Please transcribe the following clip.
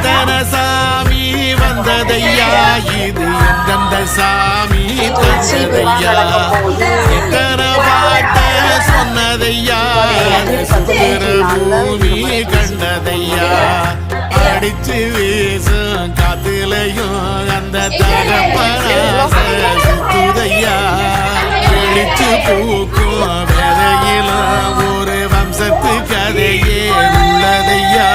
எத்தனை சாமி வந்ததையா இது எந்தெந்த சாமி தந்ததையா எத்தனை பாட்ட சொன்னதையா சுந்தர பூமி கண்டதையா அடிச்சு வீசும் காத்துலையும் அந்த தகப்பனாச சுத்துதையா வெளிச்சு பூக்கும் விதையிலும் ஒரு வம்சத்து கதையே உள்ளதையா